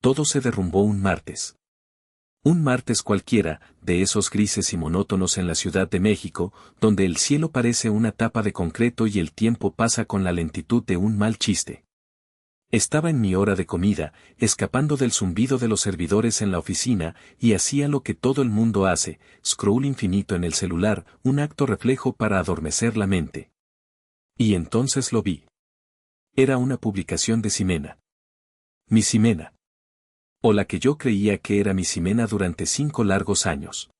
Todo se derrumbó un martes. Un martes cualquiera, de esos grises y monótonos en la Ciudad de México, donde el cielo parece una tapa de concreto y el tiempo pasa con la lentitud de un mal chiste. Estaba en mi hora de comida, escapando del zumbido de los servidores en la oficina, y hacía lo que todo el mundo hace, scroll infinito en el celular, un acto reflejo para adormecer la mente. Y entonces lo vi. Era una publicación de Ximena. Mi Ximena. O la que yo creía que era mi Ximena durante 5 largos años.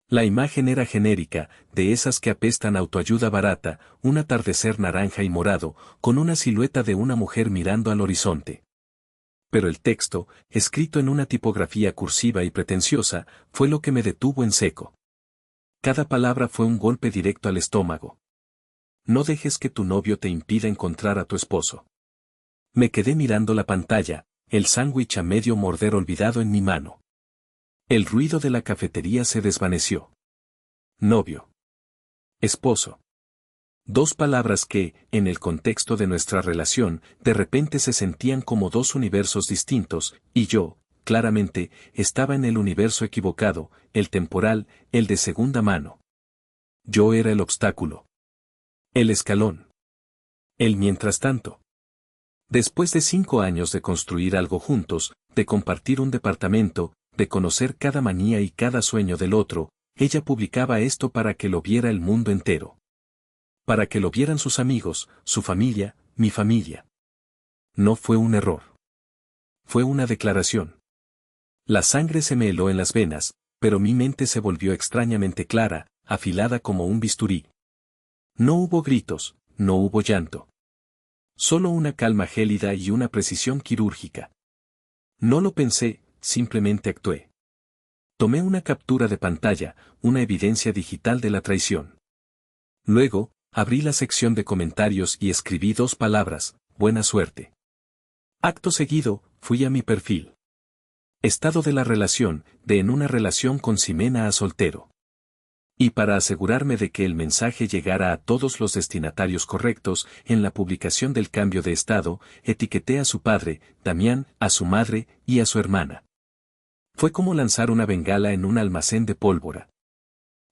La imagen era genérica, de esas que apestan autoayuda barata, un atardecer naranja y morado, con una silueta de una mujer mirando al horizonte. Pero el texto, escrito en una tipografía cursiva y pretenciosa, fue lo que me detuvo en seco. Cada palabra fue un golpe directo al estómago. No dejes que tu novio te impida encontrar a tu esposo. Me quedé mirando la pantalla, el sándwich a medio morder olvidado en mi mano. El ruido de la cafetería se desvaneció. Novio. Esposo. 2 palabras que, en el contexto de nuestra relación, de repente se sentían como 2 universos distintos, y yo, claramente, estaba en el universo equivocado, el temporal, el de segunda mano. Yo era el obstáculo. El escalón. El mientras tanto. Después de 5 años de construir algo juntos, de compartir un departamento, de conocer cada manía y cada sueño del otro, ella publicaba esto para que lo viera el mundo entero. Para que lo vieran sus amigos, su familia, mi familia. No fue un error. Fue una declaración. La sangre se me heló en las venas, pero mi mente se volvió extrañamente clara, afilada como un bisturí. No hubo gritos, no hubo llanto. Solo una calma gélida y una precisión quirúrgica. No lo pensé, simplemente actué. Tomé una captura de pantalla, una evidencia digital de la traición. Luego, abrí la sección de comentarios y escribí 2 palabras, buena suerte. Acto seguido, fui a mi perfil. Estado de la relación, de en una relación con Ximena a soltero. Y para asegurarme de que el mensaje llegara a todos los destinatarios correctos, en la publicación del cambio de estado, etiqueté a su padre, Damián, a su madre, y a su hermana. Fue como lanzar una bengala en un almacén de pólvora.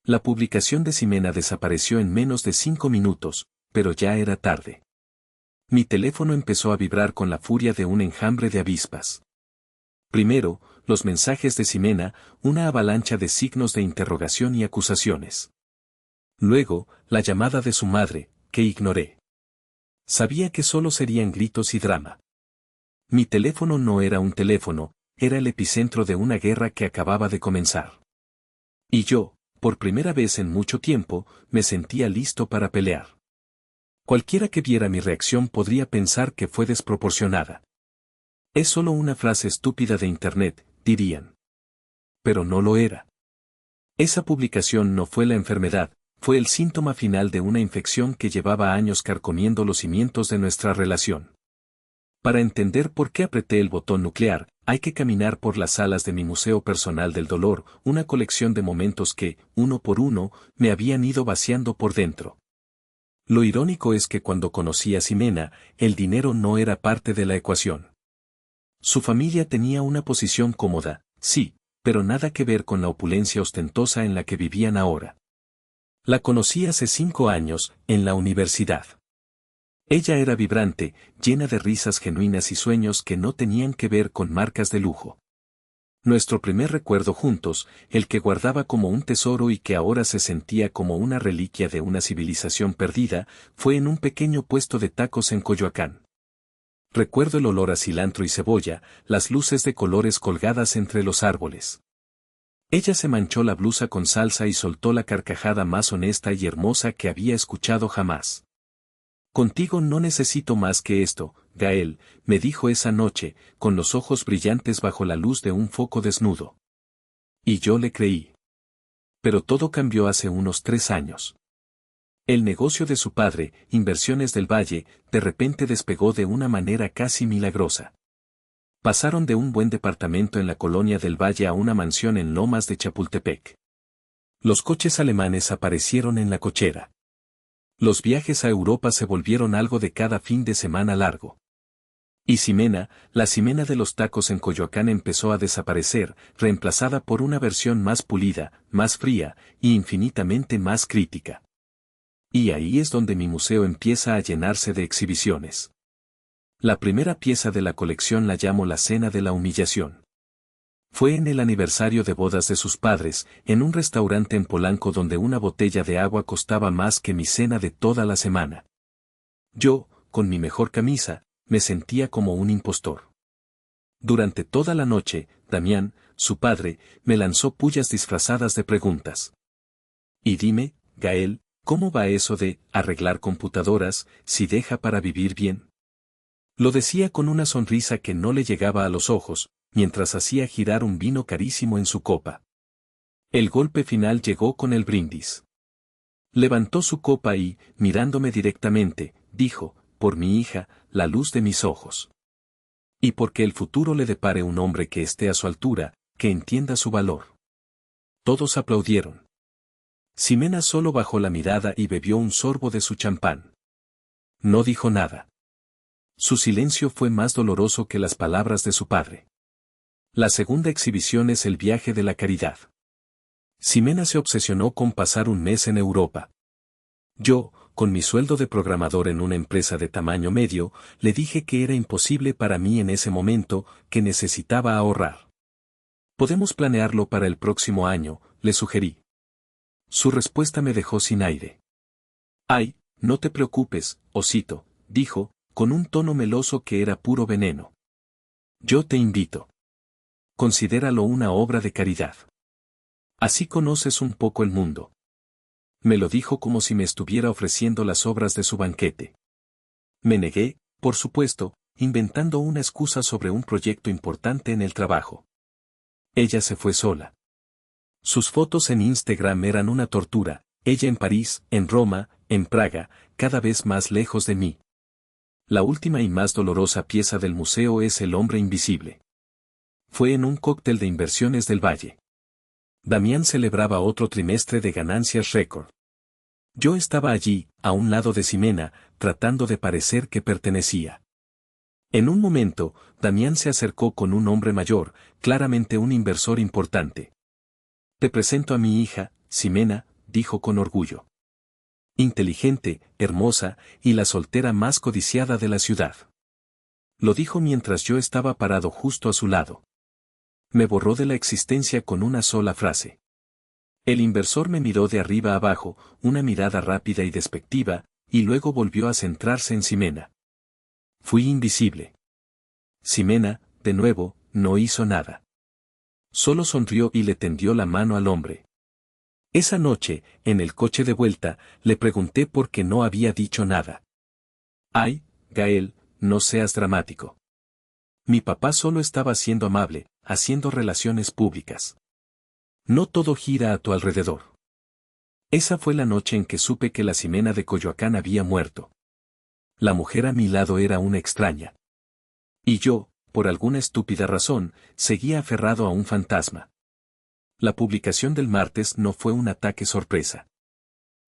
La publicación de Ximena desapareció en menos de 5 minutos, pero ya era tarde. Mi teléfono empezó a vibrar con la furia de un enjambre de avispas. Primero, los mensajes de Ximena, una avalancha de signos de interrogación y acusaciones. Luego, la llamada de su madre, que ignoré. Sabía que solo serían gritos y drama. Mi teléfono no era un teléfono, era el epicentro de una guerra que acababa de comenzar. Y yo, por primera vez en mucho tiempo, me sentía listo para pelear. Cualquiera que viera mi reacción podría pensar que fue desproporcionada. Es solo una frase estúpida de internet, dirían. Pero no lo era. Esa publicación no fue la enfermedad, fue el síntoma final de una infección que llevaba años carcomiendo los cimientos de nuestra relación. Para entender por qué apreté el botón nuclear, hay que caminar por las salas de mi museo personal del dolor, una colección de momentos que, uno por uno, me habían ido vaciando por dentro. Lo irónico es que cuando conocí a Ximena, el dinero no era parte de la ecuación. Su familia tenía una posición cómoda, sí, pero nada que ver con la opulencia ostentosa en la que vivían ahora. La conocí hace 5 años, en la universidad. Ella era vibrante, llena de risas genuinas y sueños que no tenían que ver con marcas de lujo. Nuestro primer recuerdo juntos, el que guardaba como un tesoro y que ahora se sentía como una reliquia de una civilización perdida, fue en un pequeño puesto de tacos en Coyoacán. Recuerdo el olor a cilantro y cebolla, las luces de colores colgadas entre los árboles. Ella se manchó la blusa con salsa y soltó la carcajada más honesta y hermosa que había escuchado jamás. Contigo no necesito más que esto, Gael, me dijo esa noche, con los ojos brillantes bajo la luz de un foco desnudo. Y yo le creí. Pero todo cambió hace unos 3 años. El negocio de su padre, Inversiones del Valle, de repente despegó de una manera casi milagrosa. Pasaron de un buen departamento en la colonia del Valle a una mansión en Lomas de Chapultepec. Los coches alemanes aparecieron en la cochera. Los viajes a Europa se volvieron algo de cada fin de semana largo. Y Ximena, la Ximena de los tacos en Coyoacán empezó a desaparecer, reemplazada por una versión más pulida, más fría, y infinitamente más crítica. Y ahí es donde mi museo empieza a llenarse de exhibiciones. La primera pieza de la colección la llamo La Cena de la Humillación. Fue en el aniversario de bodas de sus padres, en un restaurante en Polanco donde una botella de agua costaba más que mi cena de toda la semana. Yo, con mi mejor camisa, me sentía como un impostor. Durante toda la noche, Damián, su padre, me lanzó pullas disfrazadas de preguntas. Y dime, Gael, ¿cómo va eso de arreglar computadoras si deja para vivir bien? Lo decía con una sonrisa que no le llegaba a los ojos, mientras hacía girar un vino carísimo en su copa. El golpe final llegó con el brindis. Levantó su copa y, mirándome directamente, dijo, por mi hija, la luz de mis ojos. Y porque el futuro le depare un hombre que esté a su altura, que entienda su valor. Todos aplaudieron. Ximena solo bajó la mirada y bebió un sorbo de su champán. No dijo nada. Su silencio fue más doloroso que las palabras de su padre. La segunda exhibición es el viaje de la caridad. Ximena se obsesionó con pasar un mes en Europa. Yo, con mi sueldo de programador en una empresa de tamaño medio, le dije que era imposible para mí en ese momento, que necesitaba ahorrar. Podemos planearlo para el próximo año, le sugerí. Su respuesta me dejó sin aire. Ay, no te preocupes, osito, dijo, con un tono meloso que era puro veneno. Yo te invito. Considéralo una obra de caridad. Así conoces un poco el mundo. Me lo dijo como si me estuviera ofreciendo las obras de su banquete. Me negué, por supuesto, inventando una excusa sobre un proyecto importante en el trabajo. Ella se fue sola. Sus fotos en Instagram eran una tortura, ella en París, en Roma, en Praga, cada vez más lejos de mí. La última y más dolorosa pieza del museo es El hombre invisible. Fue en un cóctel de inversiones del Valle. Damián celebraba otro trimestre de ganancias récord. Yo estaba allí, a un lado de Ximena, tratando de parecer que pertenecía. En un momento, Damián se acercó con un hombre mayor, claramente un inversor importante. Te presento a mi hija, Ximena, dijo con orgullo. Inteligente, hermosa, y la soltera más codiciada de la ciudad. Lo dijo mientras yo estaba parado justo a su lado. Me borró de la existencia con una sola frase. El inversor me miró de arriba abajo, una mirada rápida y despectiva, y luego volvió a centrarse en Ximena. Fui invisible. Ximena, de nuevo, no hizo nada. Solo sonrió y le tendió la mano al hombre. Esa noche, en el coche de vuelta, le pregunté por qué no había dicho nada. Ay, Gael, no seas dramático. Mi papá solo estaba siendo amable, haciendo relaciones públicas. No todo gira a tu alrededor. Esa fue la noche en que supe que la Ximena de Coyoacán había muerto. La mujer a mi lado era una extraña. Y yo, por alguna estúpida razón, seguía aferrado a un fantasma. La publicación del martes no fue un ataque sorpresa.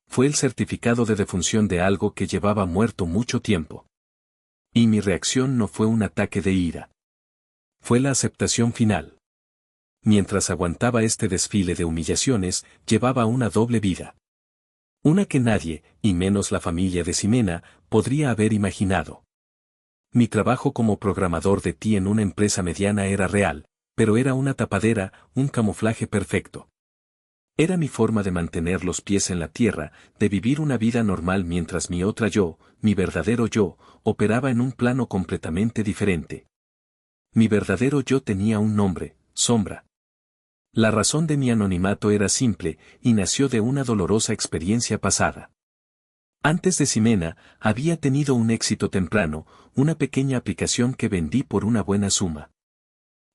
Fue el certificado de defunción de algo que llevaba muerto mucho tiempo. Y mi reacción no fue un ataque de ira. Fue la aceptación final. Mientras aguantaba este desfile de humillaciones, llevaba una doble vida. Una que nadie, y menos la familia de Ximena, podría haber imaginado. Mi trabajo como programador de TI en una empresa mediana era real, pero era una tapadera, un camuflaje perfecto. Era mi forma de mantener los pies en la tierra, de vivir una vida normal mientras mi otra yo, mi verdadero yo, operaba en un plano completamente diferente. Mi verdadero yo tenía un nombre, Sombra. La razón de mi anonimato era simple, y nació de una dolorosa experiencia pasada. Antes de Ximena, había tenido un éxito temprano, una pequeña aplicación que vendí por una buena suma.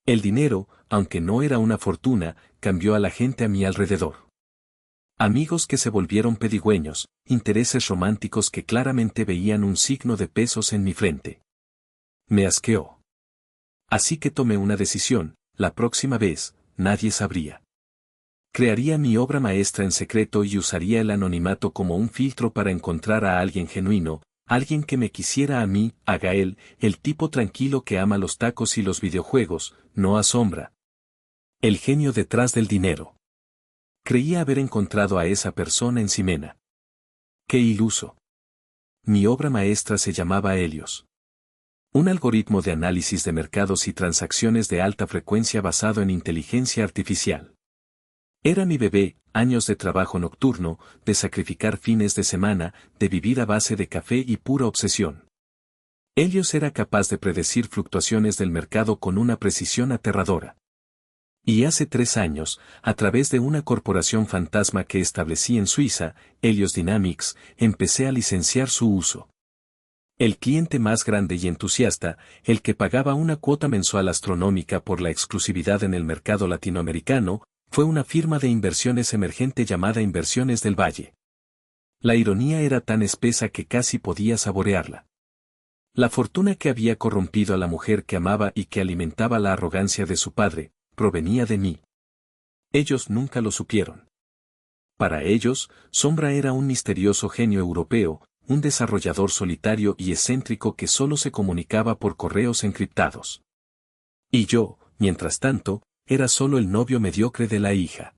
El dinero, aunque no era una fortuna, cambió a la gente a mi alrededor. Amigos que se volvieron pedigüeños, intereses románticos que claramente veían un signo de pesos en mi frente. Me asqueó. Así que tomé una decisión, la próxima vez, nadie sabría. Crearía mi obra maestra en secreto y usaría el anonimato como un filtro para encontrar a alguien genuino, Alguien que me quisiera a mí, a Gael, el tipo tranquilo que ama los tacos y los videojuegos, no a Sombra. El genio detrás del dinero. Creía haber encontrado a esa persona en Ximena. ¡Qué iluso! Mi obra maestra se llamaba Helios. Un algoritmo de análisis de mercados y transacciones de alta frecuencia basado en inteligencia artificial. Era mi bebé, años de trabajo nocturno, de sacrificar fines de semana, de vivir a base de café y pura obsesión. Helios era capaz de predecir fluctuaciones del mercado con una precisión aterradora. Y hace 3 años, a través de una corporación fantasma que establecí en Suiza, Helios Dynamics, empecé a licenciar su uso. El cliente más grande y entusiasta, el que pagaba una cuota mensual astronómica por la exclusividad en el mercado latinoamericano, fue una firma de inversiones emergente llamada Inversiones del Valle. La ironía era tan espesa que casi podía saborearla. La fortuna que había corrompido a la mujer que amaba y que alimentaba la arrogancia de su padre, provenía de mí. Ellos nunca lo supieron. Para ellos, Sombra era un misterioso genio europeo, un desarrollador solitario y excéntrico que solo se comunicaba por correos encriptados. Y yo, mientras tanto, era solo el novio mediocre de la hija.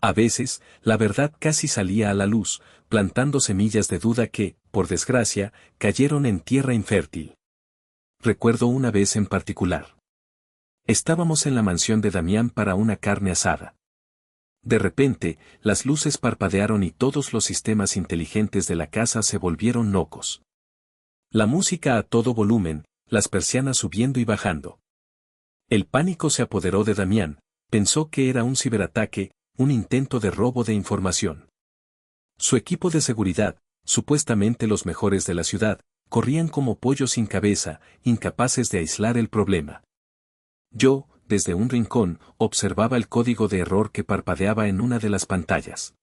A veces, la verdad casi salía a la luz, plantando semillas de duda que, por desgracia, cayeron en tierra infértil. Recuerdo una vez en particular. Estábamos en la mansión de Damián para una carne asada. De repente, las luces parpadearon y todos los sistemas inteligentes de la casa se volvieron locos. La música a todo volumen, las persianas subiendo y bajando. El pánico se apoderó de Damián, pensó que era un ciberataque, un intento de robo de información. Su equipo de seguridad, supuestamente los mejores de la ciudad, corrían como pollos sin cabeza, incapaces de aislar el problema. Yo, desde un rincón, observaba el código de error que parpadeaba en una de las pantallas.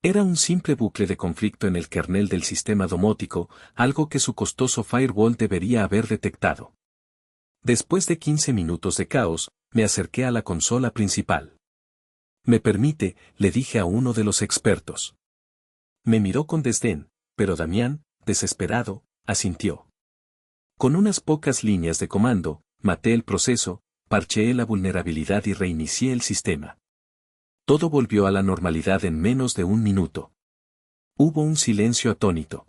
Era un simple bucle de conflicto en el kernel del sistema domótico, algo que su costoso firewall debería haber detectado. Después de 15 minutos de caos, me acerqué a la consola principal. «¿Me permite?», le dije a uno de los expertos. Me miró con desdén, pero Damián, desesperado, asintió. Con unas pocas líneas de comando, maté el proceso, parcheé la vulnerabilidad y reinicié el sistema. Todo volvió a la normalidad en menos de 1 minuto. Hubo un silencio atónito.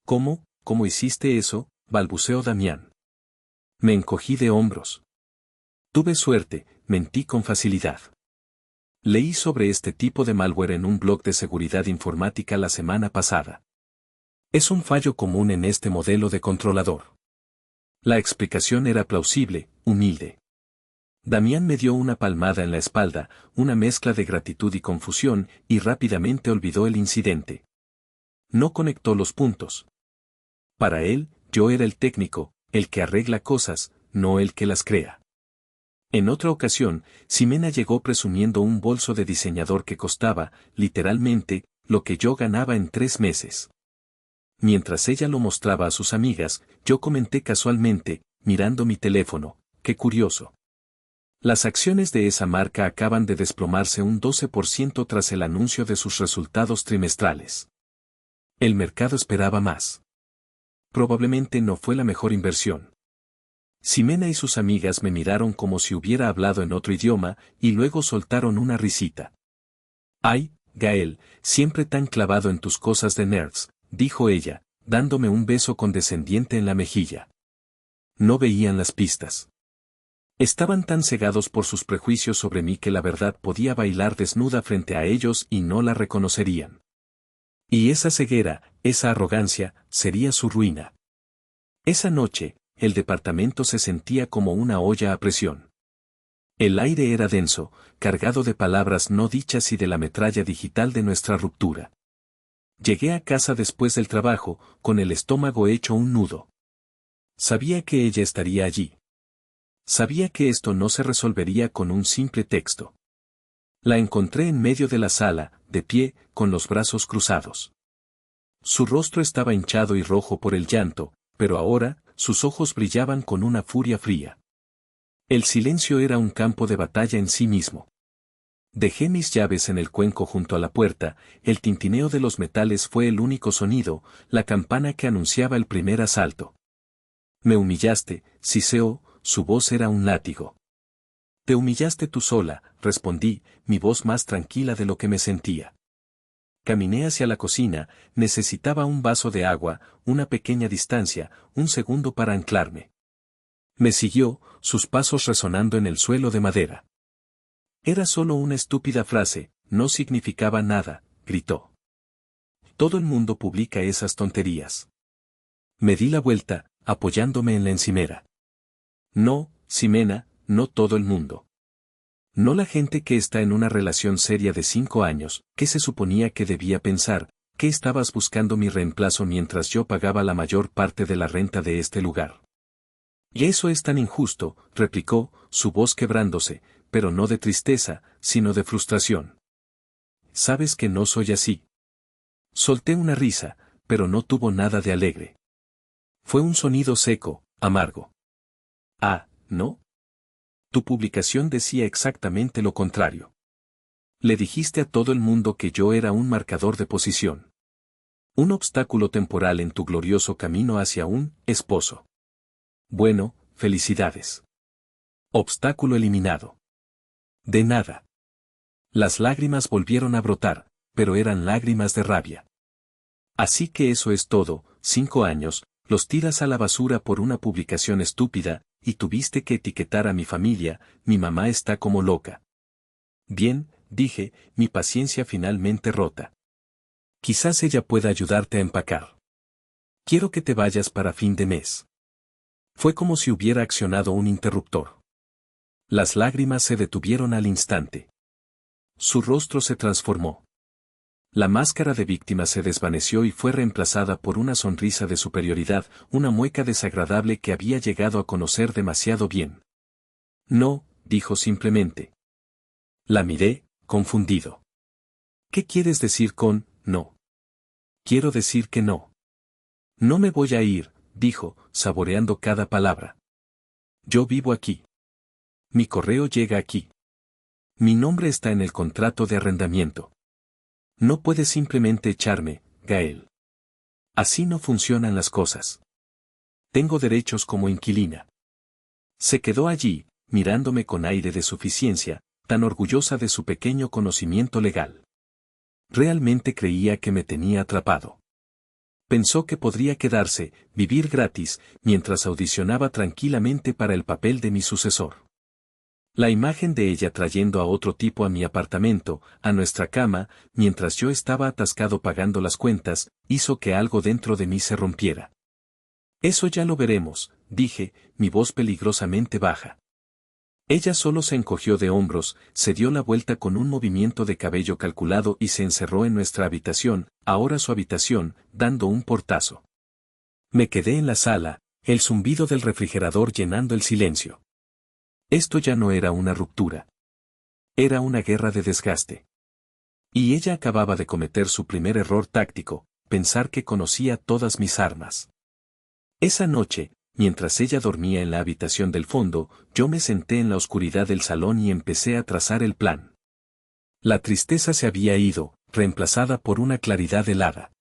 «¿Cómo? ¿Cómo hiciste eso?», balbuceó Damián. Me encogí de hombros. Tuve suerte, mentí con facilidad. Leí sobre este tipo de malware en un blog de seguridad informática la semana pasada. Es un fallo común en este modelo de controlador. La explicación era plausible, humilde. Damián me dio una palmada en la espalda, una mezcla de gratitud y confusión, y rápidamente olvidó el incidente. No conectó los puntos. Para él, yo era el técnico, el que arregla cosas, no el que las crea. En otra ocasión, Ximena llegó presumiendo un bolso de diseñador que costaba, literalmente, lo que yo ganaba en 3 meses. Mientras ella lo mostraba a sus amigas, yo comenté casualmente, mirando mi teléfono, «Qué curioso. Las acciones de esa marca acaban de desplomarse un 12% tras el anuncio de sus resultados trimestrales. El mercado esperaba más. Probablemente no fue la mejor inversión». Ximena y sus amigas me miraron como si hubiera hablado en otro idioma, y luego soltaron una risita. «Ay, Gael, siempre tan clavado en tus cosas de nerds», dijo ella, dándome un beso condescendiente en la mejilla. No veían las pistas. Estaban tan cegados por sus prejuicios sobre mí que la verdad podía bailar desnuda frente a ellos y no la reconocerían. Y esa ceguera, esa arrogancia, sería su ruina. Esa noche, el departamento se sentía como una olla a presión. El aire era denso, cargado de palabras no dichas y de la metralla digital de nuestra ruptura. Llegué a casa después del trabajo, con el estómago hecho un nudo. Sabía que ella estaría allí. Sabía que esto no se resolvería con un simple texto. La encontré en medio de la sala, de pie, con los brazos cruzados. Su rostro estaba hinchado y rojo por el llanto, pero ahora, sus ojos brillaban con una furia fría. El silencio era un campo de batalla en sí mismo. Dejé mis llaves en el cuenco junto a la puerta, el tintineo de los metales fue el único sonido, la campana que anunciaba el primer asalto. Me humillaste, Siseo, su voz era un látigo. Te humillaste tú sola, respondí, mi voz más tranquila de lo que me sentía. Caminé hacia la cocina, necesitaba un vaso de agua, una pequeña distancia, un segundo para anclarme. Me siguió, sus pasos resonando en el suelo de madera. Era solo una estúpida frase, no significaba nada, gritó. Todo el mundo publica esas tonterías. Me di la vuelta, apoyándome en la encimera. No, Ximena, no todo el mundo. No la gente que está en una relación seria de 5 años, que se suponía que debía pensar, que estabas buscando mi reemplazo mientras yo pagaba la mayor parte de la renta de este lugar. Y eso es tan injusto, replicó, su voz quebrándose, pero no de tristeza, sino de frustración. Sabes que no soy así. Solté una risa, pero no tuvo nada de alegre. Fue un sonido seco, amargo. Ah, ¿no? Tu publicación decía exactamente lo contrario. Le dijiste a todo el mundo que yo era un marcador de posición. Un obstáculo temporal en tu glorioso camino hacia un esposo. Bueno, felicidades. Obstáculo eliminado. De nada. Las lágrimas volvieron a brotar, pero eran lágrimas de rabia. Así que eso es todo, 5 años, los tiras a la basura por una publicación estúpida, y tuviste que etiquetar a mi familia, mi mamá está como loca. Bien, dije, mi paciencia finalmente rota. Quizás ella pueda ayudarte a empacar. Quiero que te vayas para fin de mes. Fue como si hubiera accionado un interruptor. Las lágrimas se detuvieron al instante. Su rostro se transformó. La máscara de víctima se desvaneció y fue reemplazada por una sonrisa de superioridad, una mueca desagradable que había llegado a conocer demasiado bien. No, dijo simplemente. La miré, confundido. ¿Qué quieres decir con no? Quiero decir que no. No me voy a ir, dijo, saboreando cada palabra. Yo vivo aquí. Mi correo llega aquí. Mi nombre está en el contrato de arrendamiento. No puedes simplemente echarme, Gael. Así no funcionan las cosas. Tengo derechos como inquilina. Se quedó allí, mirándome con aire de suficiencia, tan orgullosa de su pequeño conocimiento legal. Realmente creía que me tenía atrapado. Pensó que podría quedarse, vivir gratis, mientras audicionaba tranquilamente para el papel de mi sucesor. La imagen de ella trayendo a otro tipo a mi apartamento, a nuestra cama, mientras yo estaba atascado pagando las cuentas, hizo que algo dentro de mí se rompiera. Eso ya lo veremos, dije, mi voz peligrosamente baja. Ella solo se encogió de hombros, se dio la vuelta con un movimiento de cabello calculado y se encerró en nuestra habitación, ahora su habitación, dando un portazo. Me quedé en la sala, el zumbido del refrigerador llenando el silencio. Esto ya no era una ruptura. Era una guerra de desgaste. Y ella acababa de cometer su primer error táctico, pensar que conocía todas mis armas. Esa noche, mientras ella dormía en la habitación del fondo, yo me senté en la oscuridad del salón y empecé a trazar el plan. La tristeza se había ido, reemplazada por una claridad helada.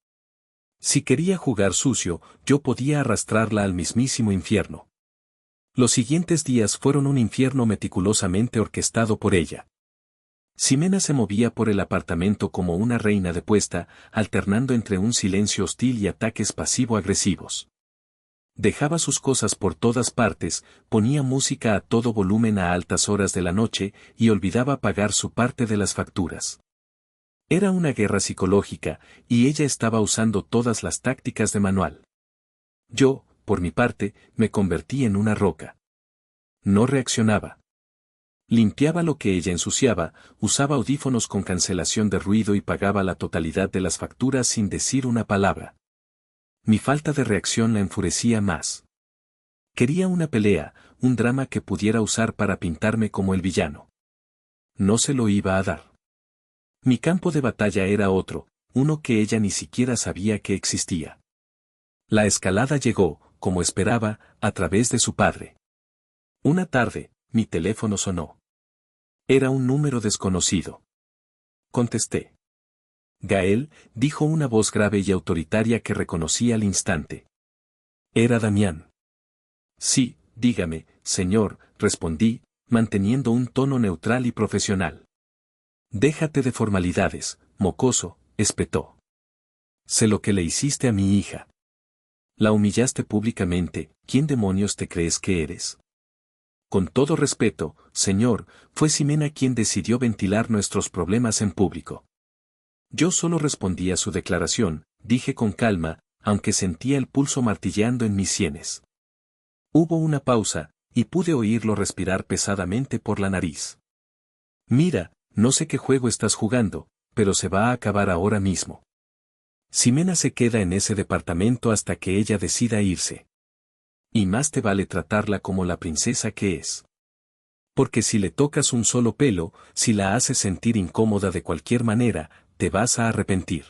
Si quería jugar sucio, yo podía arrastrarla al mismísimo infierno. Los siguientes días fueron un infierno meticulosamente orquestado por ella. Ximena se movía por el apartamento como una reina depuesta, alternando entre un silencio hostil y ataques pasivo-agresivos. Dejaba sus cosas por todas partes, ponía música a todo volumen a altas horas de la noche y olvidaba pagar su parte de las facturas. Era una guerra psicológica, y ella estaba usando todas las tácticas de manual. Yo, por mi parte, me convertí en una roca. No reaccionaba. Limpiaba lo que ella ensuciaba, usaba audífonos con cancelación de ruido y pagaba la totalidad de las facturas sin decir una palabra. Mi falta de reacción la enfurecía más. Quería una pelea, un drama que pudiera usar para pintarme como el villano. No se lo iba a dar. Mi campo de batalla era otro, uno que ella ni siquiera sabía que existía. La escalada llegó, como esperaba, a través de su padre. Una tarde, mi teléfono sonó. Era un número desconocido. Contesté. Gael, dijo una voz grave y autoritaria que reconocí al instante. Era Damián. Sí, dígame, señor, respondí, manteniendo un tono neutral y profesional. Déjate de formalidades, mocoso, espetó. Sé lo que le hiciste a mi hija. La humillaste públicamente, ¿quién demonios te crees que eres? Con todo respeto, señor, fue Ximena quien decidió ventilar nuestros problemas en público. Yo solo respondí a su declaración, dije con calma, aunque sentía el pulso martilleando en mis sienes. Hubo una pausa, y pude oírlo respirar pesadamente por la nariz. Mira, no sé qué juego estás jugando, pero se va a acabar ahora mismo. Ximena se queda en ese departamento hasta que ella decida irse. Y más te vale tratarla como la princesa que es. Porque si le tocas un solo pelo, si la haces sentir incómoda de cualquier manera, te vas a arrepentir.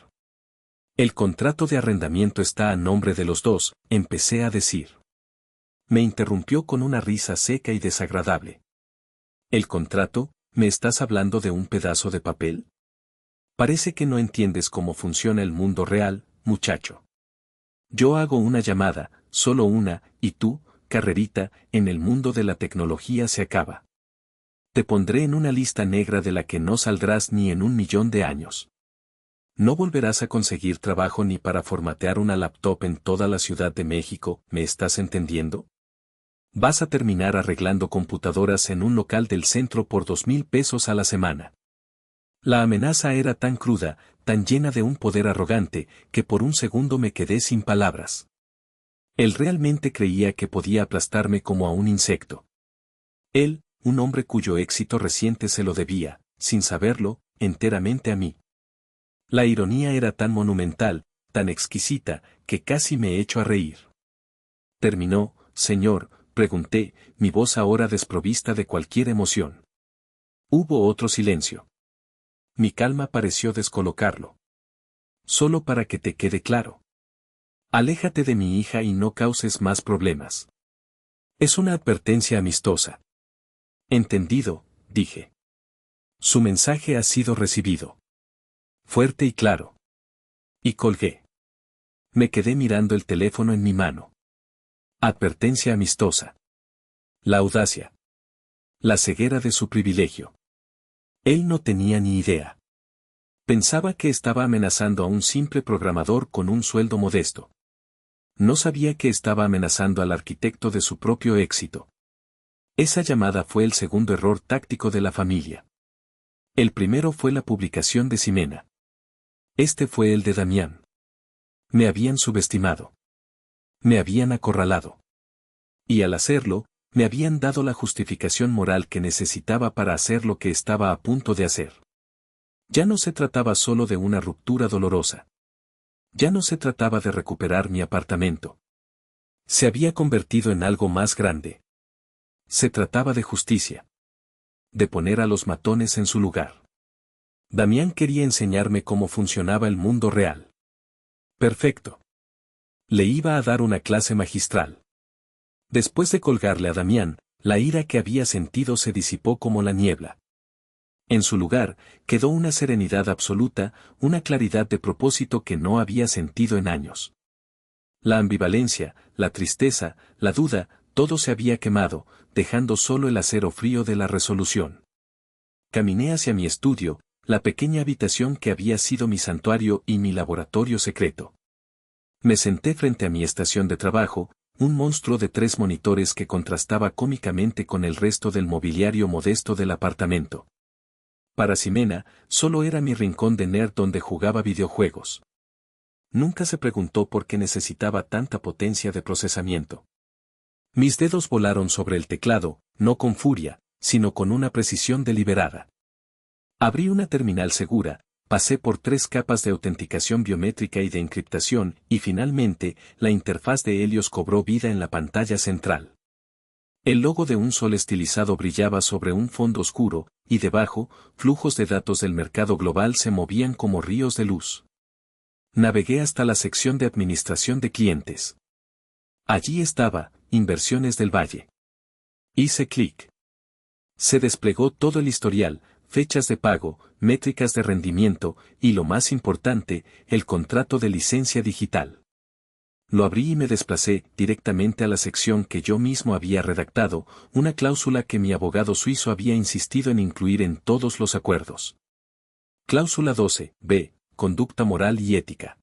El contrato de arrendamiento está a nombre de los dos, empecé a decir. Me interrumpió con una risa seca y desagradable. ¿El contrato? ¿Me estás hablando de un pedazo de papel? Parece que no entiendes cómo funciona el mundo real, muchacho. Yo hago una llamada, solo una, y tú, carrerita, en el mundo de la tecnología se acaba. Te pondré en una lista negra de la que no saldrás ni en 1.000.000 de años. No volverás a conseguir trabajo ni para formatear una laptop en toda la Ciudad de México, ¿me estás entendiendo? Vas a terminar arreglando computadoras en un local del centro por 2.000 pesos a la semana. La amenaza era tan cruda, tan llena de un poder arrogante, que por un segundo me quedé sin palabras. Él realmente creía que podía aplastarme como a un insecto. Él, un hombre cuyo éxito reciente se lo debía, sin saberlo, enteramente a mí. La ironía era tan monumental, tan exquisita, que casi me echo a reír. ¿Terminó, señor?, pregunté, mi voz ahora desprovista de cualquier emoción. Hubo otro silencio. Mi calma pareció descolocarlo. Solo para que te quede claro. Aléjate de mi hija y no causes más problemas. Es una advertencia amistosa. Entendido, dije. Su mensaje ha sido recibido. Fuerte y claro. Y colgué. Me quedé mirando el teléfono en mi mano. Advertencia amistosa. La audacia. La ceguera de su privilegio. Él no tenía ni idea. Pensaba que estaba amenazando a un simple programador con un sueldo modesto. No sabía que estaba amenazando al arquitecto de su propio éxito. Esa llamada fue el segundo error táctico de la familia. El primero fue la publicación de Ximena. Este fue el de Damián. Me habían subestimado. Me habían acorralado. Y al hacerlo, me habían dado la justificación moral que necesitaba para hacer lo que estaba a punto de hacer. Ya no se trataba solo de una ruptura dolorosa. Ya no se trataba de recuperar mi apartamento. Se había convertido en algo más grande. Se trataba de justicia. De poner a los matones en su lugar. Damián quería enseñarme cómo funcionaba el mundo real. Perfecto. Le iba a dar una clase magistral. Después de colgarle a Damián, la ira que había sentido se disipó como la niebla. En su lugar, quedó una serenidad absoluta, una claridad de propósito que no había sentido en años. La ambivalencia, la tristeza, la duda, todo se había quemado, dejando solo el acero frío de la resolución. Caminé hacia mi estudio, la pequeña habitación que había sido mi santuario y mi laboratorio secreto. Me senté frente a mi estación de trabajo, un monstruo de 3 monitores que contrastaba cómicamente con el resto del mobiliario modesto del apartamento. Para Ximena, solo era mi rincón de nerd donde jugaba videojuegos. Nunca se preguntó por qué necesitaba tanta potencia de procesamiento. Mis dedos volaron sobre el teclado, no con furia, sino con una precisión deliberada. Abrí una terminal segura, pasé por 3 capas de autenticación biométrica y de encriptación, y finalmente, la interfaz de Helios cobró vida en la pantalla central. El logo de un sol estilizado brillaba sobre un fondo oscuro, y debajo, flujos de datos del mercado global se movían como ríos de luz. Navegué hasta la sección de administración de clientes. Allí estaba, Inversiones del Valle. Hice clic. Se desplegó todo el historial, fechas de pago, métricas de rendimiento y lo más importante, el contrato de licencia digital. Lo abrí y me desplacé directamente a la sección que yo mismo había redactado, una cláusula que mi abogado suizo había insistido en incluir en todos los acuerdos. Cláusula 12, B, conducta moral y ética.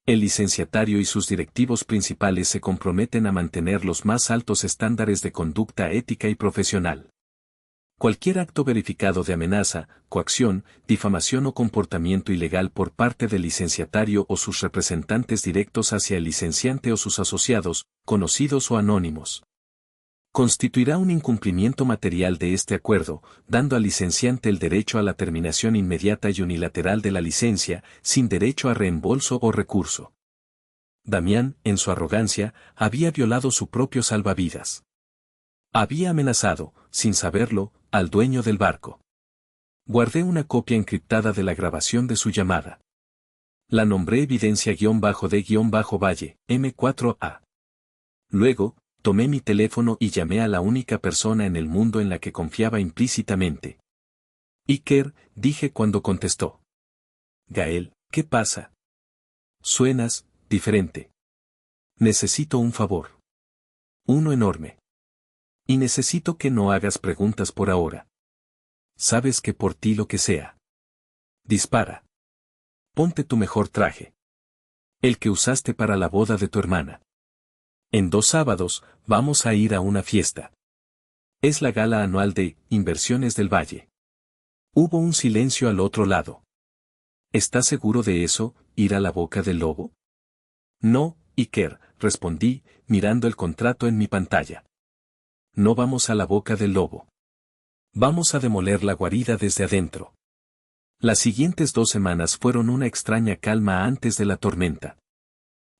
El licenciatario y sus directivos principales se comprometen a mantener los más altos estándares de conducta ética y profesional. Cualquier acto verificado de amenaza, coacción, difamación o comportamiento ilegal por parte del licenciatario o sus representantes directos hacia el licenciante o sus asociados, conocidos o anónimos, constituirá un incumplimiento material de este acuerdo, dando al licenciante el derecho a la terminación inmediata y unilateral de la licencia, sin derecho a reembolso o recurso. Damián, en su arrogancia, había violado su propio salvavidas. Había amenazado, sin saberlo, al dueño del barco. Guardé una copia encriptada de la grabación de su llamada. La nombré evidencia-de-valle, M4A. Luego, tomé mi teléfono y llamé a la única persona en el mundo en la que confiaba implícitamente. Iker, dije cuando contestó. Gael, ¿qué pasa? Suenas diferente. Necesito un favor. Uno enorme. Y necesito que no hagas preguntas por ahora. Sabes que por ti lo que sea. Dispara. Ponte tu mejor traje. El que usaste para la boda de tu hermana. En 2 sábados, vamos a ir a una fiesta. Es la gala anual de Inversiones del Valle. Hubo un silencio al otro lado. ¿Estás seguro de eso, ir a la Boca del Lobo? No, Iker, respondí, mirando el contrato en mi pantalla. No vamos a la Boca del Lobo. Vamos a demoler la guarida desde adentro. Las siguientes 2 semanas fueron una extraña calma antes de la tormenta.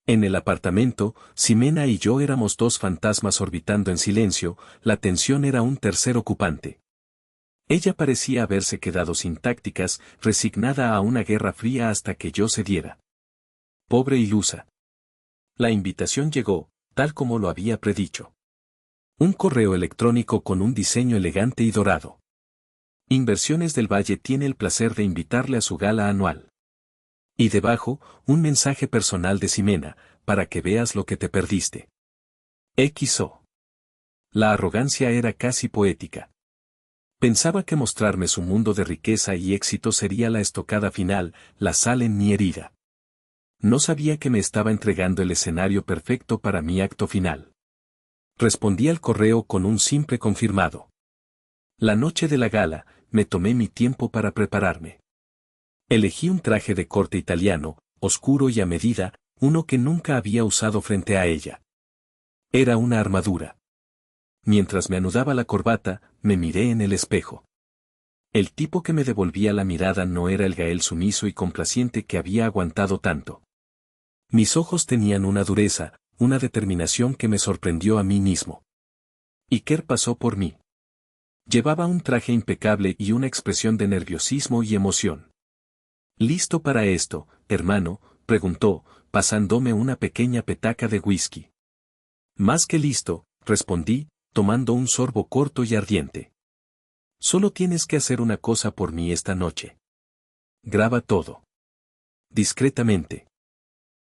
En el apartamento, Ximena y yo éramos 2 fantasmas orbitando en silencio, la tensión era un tercer ocupante. Ella parecía haberse quedado sin tácticas, resignada a una guerra fría hasta que yo cediera. Pobre ilusa. La invitación llegó, tal como lo había predicho. Un correo electrónico con un diseño elegante y dorado. Inversiones del Valle tiene el placer de invitarle a su gala anual. Y debajo, un mensaje personal de Ximena, para que veas lo que te perdiste. XO. La arrogancia era casi poética. Pensaba que mostrarme su mundo de riqueza y éxito sería la estocada final, la sal en mi herida. No sabía que me estaba entregando el escenario perfecto para mi acto final. Respondí al correo con un simple confirmado. La noche de la gala, me tomé mi tiempo para prepararme. Elegí un traje de corte italiano, oscuro y a medida, uno que nunca había usado frente a ella. Era una armadura. Mientras me anudaba la corbata, me miré en el espejo. El tipo que me devolvía la mirada no era el Gael sumiso y complaciente que había aguantado tanto. Mis ojos tenían una dureza, una determinación que me sorprendió a mí mismo. Iker pasó por mí. Llevaba un traje impecable y una expresión de nerviosismo y emoción. ¿Listo para esto, hermano?, preguntó, pasándome una pequeña petaca de whisky. Más que listo, respondí, tomando un sorbo corto y ardiente. Solo tienes que hacer una cosa por mí esta noche. Graba todo. Discretamente.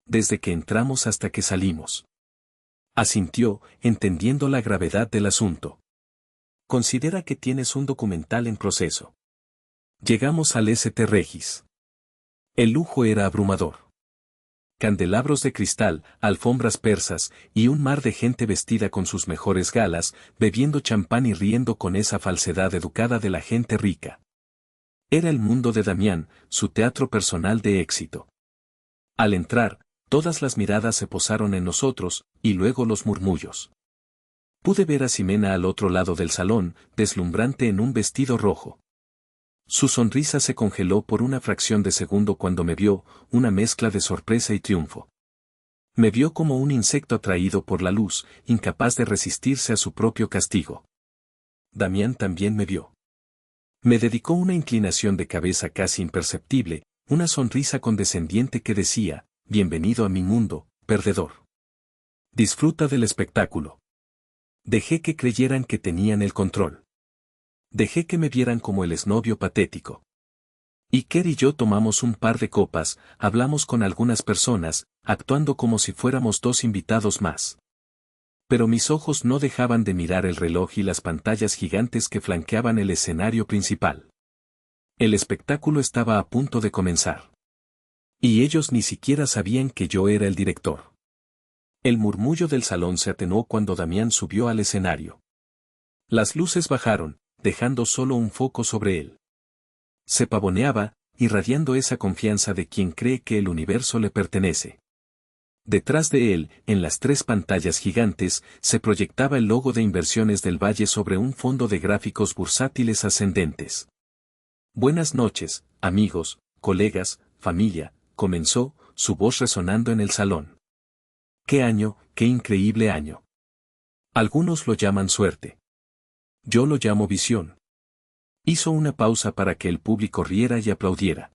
Desde que entramos hasta que salimos. Asintió, entendiendo la gravedad del asunto. Considera que tienes un documental en proceso. Llegamos al St. Regis. El lujo era abrumador. Candelabros de cristal, alfombras persas, y un mar de gente vestida con sus mejores galas, bebiendo champán y riendo con esa falsedad educada de la gente rica. Era el mundo de Damián, su teatro personal de éxito. Al entrar, todas las miradas se posaron en nosotros, y luego los murmullos. Pude ver a Ximena al otro lado del salón, deslumbrante en un vestido rojo. Su sonrisa se congeló por una fracción de segundo cuando me vio, una mezcla de sorpresa y triunfo. Me vio como un insecto atraído por la luz, incapaz de resistirse a su propio castigo. Damián también me vio. Me dedicó una inclinación de cabeza casi imperceptible, una sonrisa condescendiente que decía, bienvenido a mi mundo, perdedor. Disfruta del espectáculo. Dejé que creyeran que tenían el control. Dejé que me vieran como el exnovio patético. Iker y yo tomamos un par de copas, hablamos con algunas personas, actuando como si fuéramos dos invitados más. Pero mis ojos no dejaban de mirar el reloj y las pantallas gigantes que flanqueaban el escenario principal. El espectáculo estaba a punto de comenzar. Y ellos ni siquiera sabían que yo era el director. El murmullo del salón se atenuó cuando Damián subió al escenario. Las luces bajaron, dejando solo un foco sobre él. Se pavoneaba, irradiando esa confianza de quien cree que el universo le pertenece. Detrás de él, en las tres pantallas gigantes, se proyectaba el logo de Inversiones del Valle sobre un fondo de gráficos bursátiles ascendentes. Buenas noches, amigos, colegas, familia, comenzó, su voz resonando en el salón. ¡Qué año, qué increíble año! Algunos lo llaman suerte. Yo lo llamo visión. Hizo una pausa para que el público riera y aplaudiera.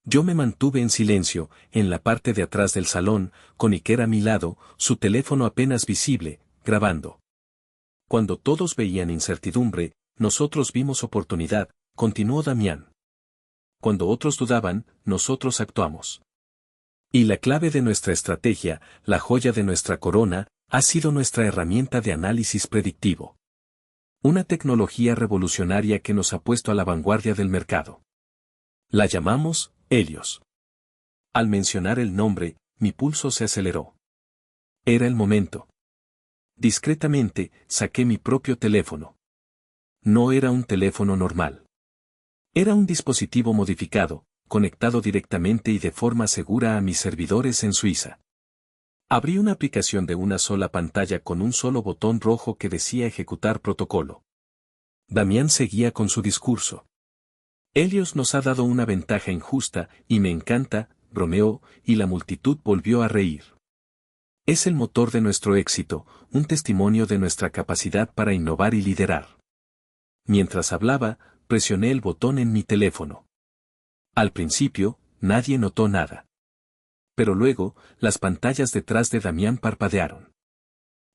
Yo me mantuve en silencio, en la parte de atrás del salón, con Iker a mi lado, su teléfono apenas visible, grabando. Cuando todos veían incertidumbre, nosotros vimos oportunidad, continuó Damián. Cuando otros dudaban, nosotros actuamos. Y la clave de nuestra estrategia, la joya de nuestra corona, ha sido nuestra herramienta de análisis predictivo. Una tecnología revolucionaria que nos ha puesto a la vanguardia del mercado. La llamamos Helios. Al mencionar el nombre, mi pulso se aceleró. Era el momento. Discretamente, saqué mi propio teléfono. No era un teléfono normal. Era un dispositivo modificado, conectado directamente y de forma segura a mis servidores en Suiza. Abrí una aplicación de una sola pantalla con un solo botón rojo que decía ejecutar protocolo. Damián seguía con su discurso. Helios nos ha dado una ventaja injusta, y me encanta, bromeó, y la multitud volvió a reír. Es el motor de nuestro éxito, un testimonio de nuestra capacidad para innovar y liderar. Mientras hablaba, presioné el botón en mi teléfono. Al principio, nadie notó nada. Pero luego, las pantallas detrás de Damián parpadearon.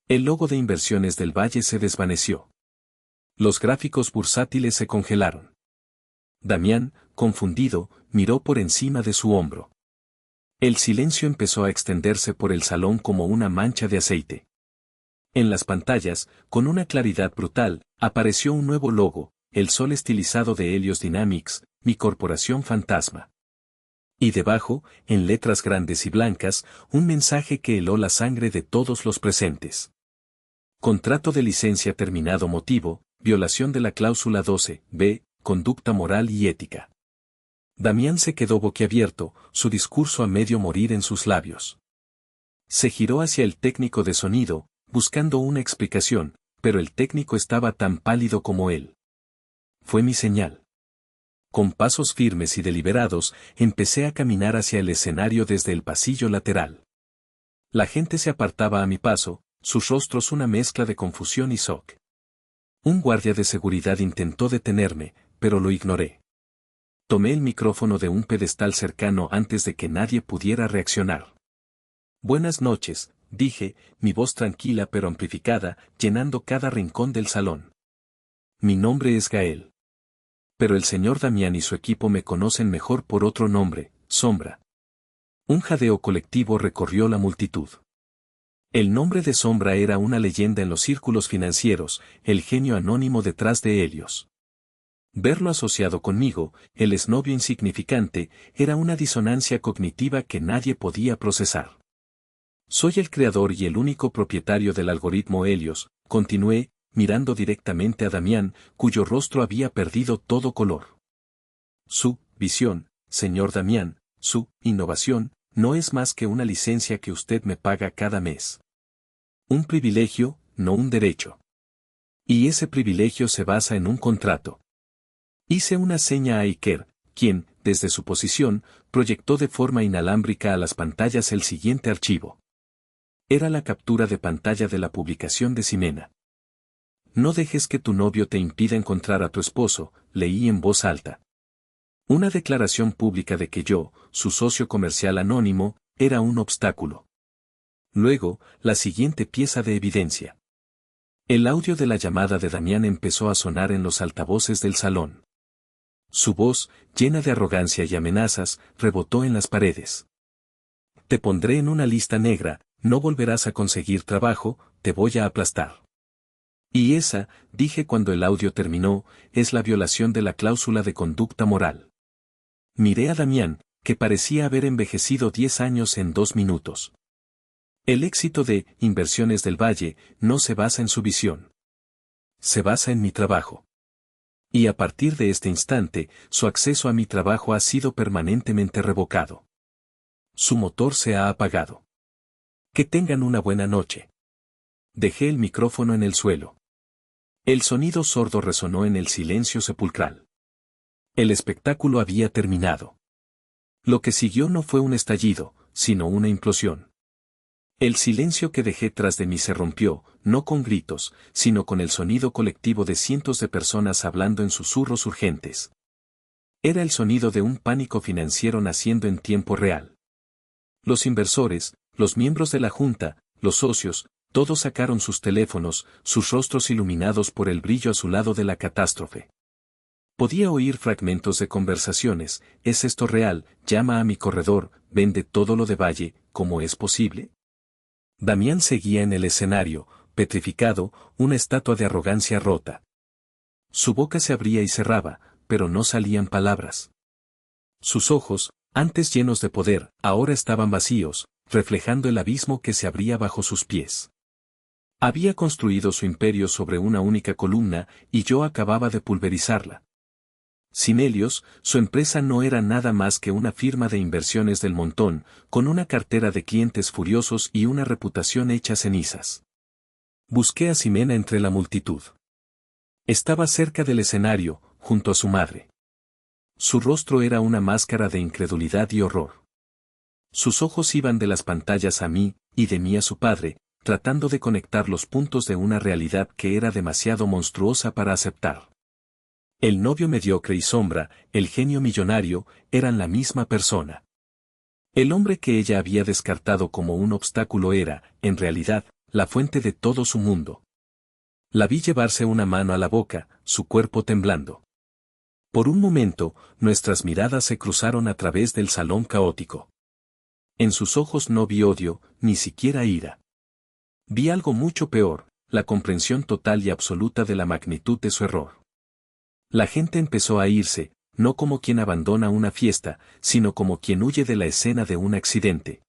El logo de Inversiones del Valle se desvaneció. Los gráficos bursátiles se congelaron. Damián, confundido, miró por encima de su hombro. El silencio empezó a extenderse por el salón como una mancha de aceite. En las pantallas, con una claridad brutal, apareció un nuevo logo, el sol estilizado de Helios Dynamics, mi corporación fantasma. Y debajo, en letras grandes y blancas, un mensaje que heló la sangre de todos los presentes. Contrato de licencia terminado, motivo, violación de la cláusula 12b, conducta moral y ética. Damián se quedó boquiabierto, su discurso a medio morir en sus labios. Se giró hacia el técnico de sonido, buscando una explicación, pero el técnico estaba tan pálido como él. Fue mi señal. Con pasos firmes y deliberados, empecé a caminar hacia el escenario desde el pasillo lateral. La gente se apartaba a mi paso, sus rostros una mezcla de confusión y shock. Un guardia de seguridad intentó detenerme, pero lo ignoré. Tomé el micrófono de un pedestal cercano antes de que nadie pudiera reaccionar. Buenas noches, dije, mi voz tranquila pero amplificada, llenando cada rincón del salón. Mi nombre es Gael. Pero el señor Damián y su equipo me conocen mejor por otro nombre, Sombra. Un jadeo colectivo recorrió la multitud. El nombre de Sombra era una leyenda en los círculos financieros, el genio anónimo detrás de Helios. Verlo asociado conmigo, el exnovio insignificante, era una disonancia cognitiva que nadie podía procesar. Soy el creador y el único propietario del algoritmo Helios, continué, mirando directamente a Damián, cuyo rostro había perdido todo color. Su visión, señor Damián, su innovación, no es más que una licencia que usted me paga cada mes. Un privilegio, no un derecho. Y ese privilegio se basa en un contrato. Hice una seña a Iker, quien, desde su posición, proyectó de forma inalámbrica a las pantallas el siguiente archivo. Era la captura de pantalla de la publicación de Ximena. No dejes que tu novio te impida encontrar a tu esposo, leí en voz alta. Una declaración pública de que yo, su socio comercial anónimo, era un obstáculo. Luego, la siguiente pieza de evidencia. El audio de la llamada de Damián empezó a sonar en los altavoces del salón. Su voz, llena de arrogancia y amenazas, rebotó en las paredes. Te pondré en una lista negra, no volverás a conseguir trabajo, te voy a aplastar. Y esa, dije cuando el audio terminó, es la violación de la cláusula de conducta moral. Miré a Damián, que parecía haber envejecido 10 años en 2 minutos. El éxito de Inversiones del Valle no se basa en su visión. Se basa en mi trabajo. Y a partir de este instante, su acceso a mi trabajo ha sido permanentemente revocado. Su motor se ha apagado. Que tengan una buena noche. Dejé el micrófono en el suelo. El sonido sordo resonó en el silencio sepulcral. El espectáculo había terminado. Lo que siguió no fue un estallido, sino una implosión. El silencio que dejé tras de mí se rompió, no con gritos, sino con el sonido colectivo de cientos de personas hablando en susurros urgentes. Era el sonido de un pánico financiero naciendo en tiempo real. Los inversores, los miembros de la junta, los socios, todos sacaron sus teléfonos, sus rostros iluminados por el brillo azulado de la catástrofe. Podía oír fragmentos de conversaciones: ¿es esto real? Llama a mi corredor, vende todo lo de Valle, ¿cómo es posible? Damián seguía en el escenario, petrificado, una estatua de arrogancia rota. Su boca se abría y cerraba, pero no salían palabras. Sus ojos, antes llenos de poder, ahora estaban vacíos, reflejando el abismo que se abría bajo sus pies. Había construido su imperio sobre una única columna, y yo acababa de pulverizarla. Sin Helios, su empresa no era nada más que una firma de inversiones del montón, con una cartera de clientes furiosos y una reputación hecha cenizas. Busqué a Ximena entre la multitud. Estaba cerca del escenario, junto a su madre. Su rostro era una máscara de incredulidad y horror. Sus ojos iban de las pantallas a mí, y de mí a su padre, tratando de conectar los puntos de una realidad que era demasiado monstruosa para aceptar. El novio mediocre y Sombra, el genio millonario, eran la misma persona. El hombre que ella había descartado como un obstáculo era, en realidad, la fuente de todo su mundo. La vi llevarse una mano a la boca, su cuerpo temblando. Por un momento, nuestras miradas se cruzaron a través del salón caótico. En sus ojos no vi odio, ni siquiera ira. Vi algo mucho peor, la comprensión total y absoluta de la magnitud de su error. La gente empezó a irse, no como quien abandona una fiesta, sino como quien huye de la escena de un accidente.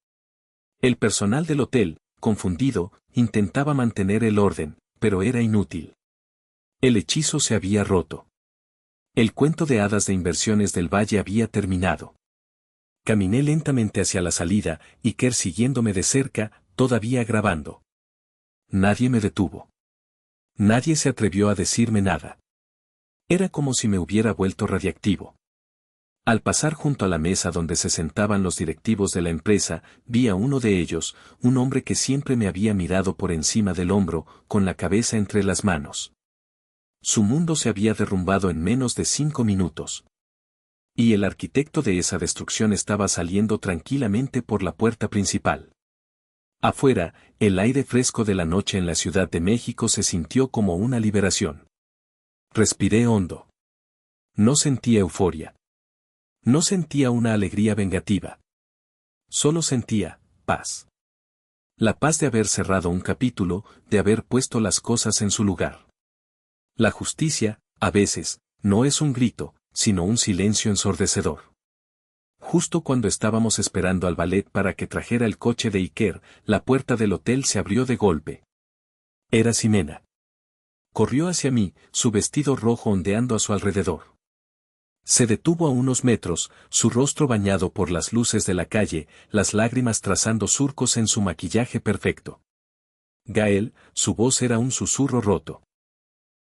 El personal del hotel, confundido, intentaba mantener el orden, pero era inútil. El hechizo se había roto. El cuento de hadas de Inversiones del Valle había terminado. Caminé lentamente hacia la salida, Iker siguiéndome de cerca, todavía grabando. Nadie me detuvo. Nadie se atrevió a decirme nada. Era como si me hubiera vuelto radiactivo. Al pasar junto a la mesa donde se sentaban los directivos de la empresa, vi a uno de ellos, un hombre que siempre me había mirado por encima del hombro, con la cabeza entre las manos. Su mundo se había derrumbado en menos de 5 minutos. Y el arquitecto de esa destrucción estaba saliendo tranquilamente por la puerta principal. Afuera, el aire fresco de la noche en la Ciudad de México se sintió como una liberación. Respiré hondo. No sentía euforia. No sentía una alegría vengativa. Solo sentía paz. La paz de haber cerrado un capítulo, de haber puesto las cosas en su lugar. La justicia, a veces, no es un grito, sino un silencio ensordecedor. Justo cuando estábamos esperando al valet para que trajera el coche de Iker, la puerta del hotel se abrió de golpe. Era Ximena. Corrió hacia mí, su vestido rojo ondeando a su alrededor. Se detuvo a unos metros, su rostro bañado por las luces de la calle, las lágrimas trazando surcos en su maquillaje perfecto. Gael, su voz era un susurro roto.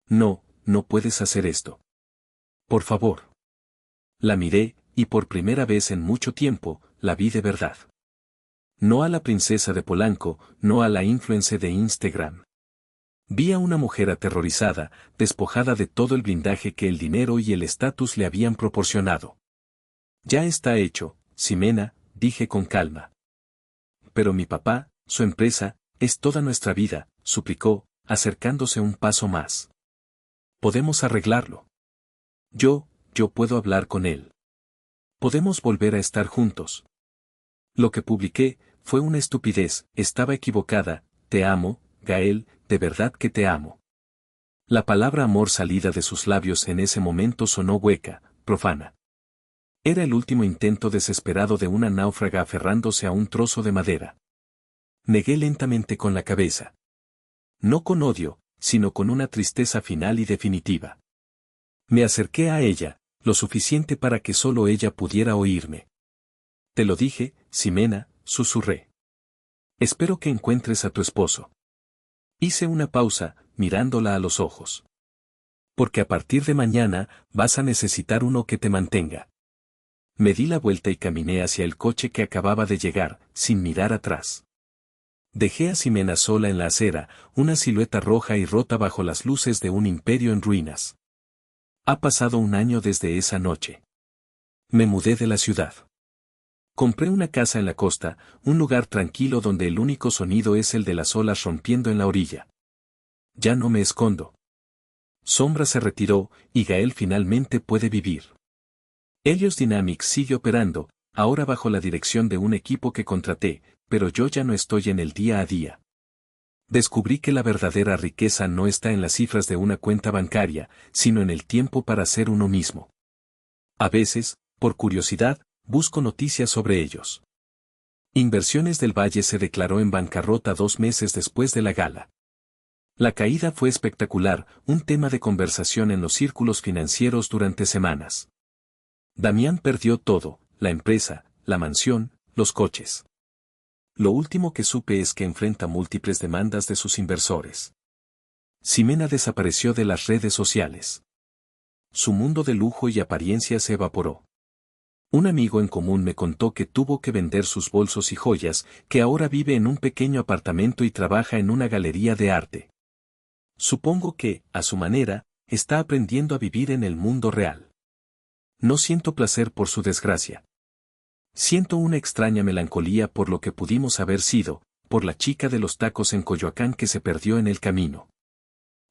No, no puedes hacer esto. Por favor. La miré, y por primera vez en mucho tiempo, la vi de verdad. No a la princesa de Polanco, no a la influencer de Instagram. Vi a una mujer aterrorizada, despojada de todo el blindaje que el dinero y el estatus le habían proporcionado. Ya está hecho, Ximena, dije con calma. Pero mi papá, su empresa, es toda nuestra vida, suplicó, acercándose un paso más. Podemos arreglarlo. Yo puedo hablar con él. Podemos volver a estar juntos. Lo que publiqué fue una estupidez, estaba equivocada, te amo, Gael, de verdad que te amo. La palabra amor salida de sus labios en ese momento sonó hueca, profana. Era el último intento desesperado de una náufraga aferrándose a un trozo de madera. Negué lentamente con la cabeza. No con odio, sino con una tristeza final y definitiva. Me acerqué a ella, lo suficiente para que solo ella pudiera oírme. Te lo dije, Ximena, susurré. Espero que encuentres a tu esposo. Hice una pausa, mirándola a los ojos. Porque a partir de mañana, vas a necesitar uno que te mantenga. Me di la vuelta y caminé hacia el coche que acababa de llegar, sin mirar atrás. Dejé a Ximena sola en la acera, una silueta roja y rota bajo las luces de un imperio en ruinas. Ha pasado un año desde esa noche. Me mudé de la ciudad. Compré una casa en la costa, un lugar tranquilo donde el único sonido es el de las olas rompiendo en la orilla. Ya no me escondo. Sombra se retiró, y Gael finalmente puede vivir. Helios Dynamics sigue operando, ahora bajo la dirección de un equipo que contraté, pero yo ya no estoy en el día a día. Descubrí que la verdadera riqueza no está en las cifras de una cuenta bancaria, sino en el tiempo para ser uno mismo. A veces, por curiosidad, busco noticias sobre ellos. Inversiones del Valle se declaró en bancarrota 2 meses después de la gala. La caída fue espectacular, un tema de conversación en los círculos financieros durante semanas. Damián perdió todo, la empresa, la mansión, los coches. Lo último que supe es que enfrenta múltiples demandas de sus inversores. Ximena desapareció de las redes sociales. Su mundo de lujo y apariencia se evaporó. Un amigo en común me contó que tuvo que vender sus bolsos y joyas, que ahora vive en un pequeño apartamento y trabaja en una galería de arte. Supongo que, a su manera, está aprendiendo a vivir en el mundo real. No siento placer por su desgracia. Siento una extraña melancolía por lo que pudimos haber sido, por la chica de los tacos en Coyoacán que se perdió en el camino.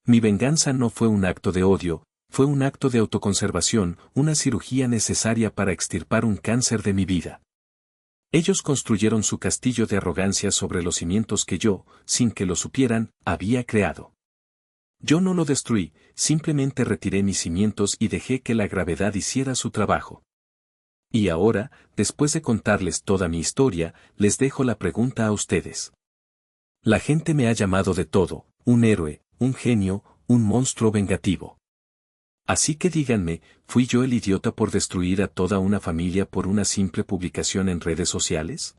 Mi venganza no fue un acto de odio, fue un acto de autoconservación, una cirugía necesaria para extirpar un cáncer de mi vida. Ellos construyeron su castillo de arrogancia sobre los cimientos que yo, sin que lo supieran, había creado. Yo no lo destruí, simplemente retiré mis cimientos y dejé que la gravedad hiciera su trabajo. Y ahora, después de contarles toda mi historia, les dejo la pregunta a ustedes. La gente me ha llamado de todo, un héroe, un genio, un monstruo vengativo. Así que díganme, ¿fui yo el idiota por destruir a toda una familia por una simple publicación en redes sociales?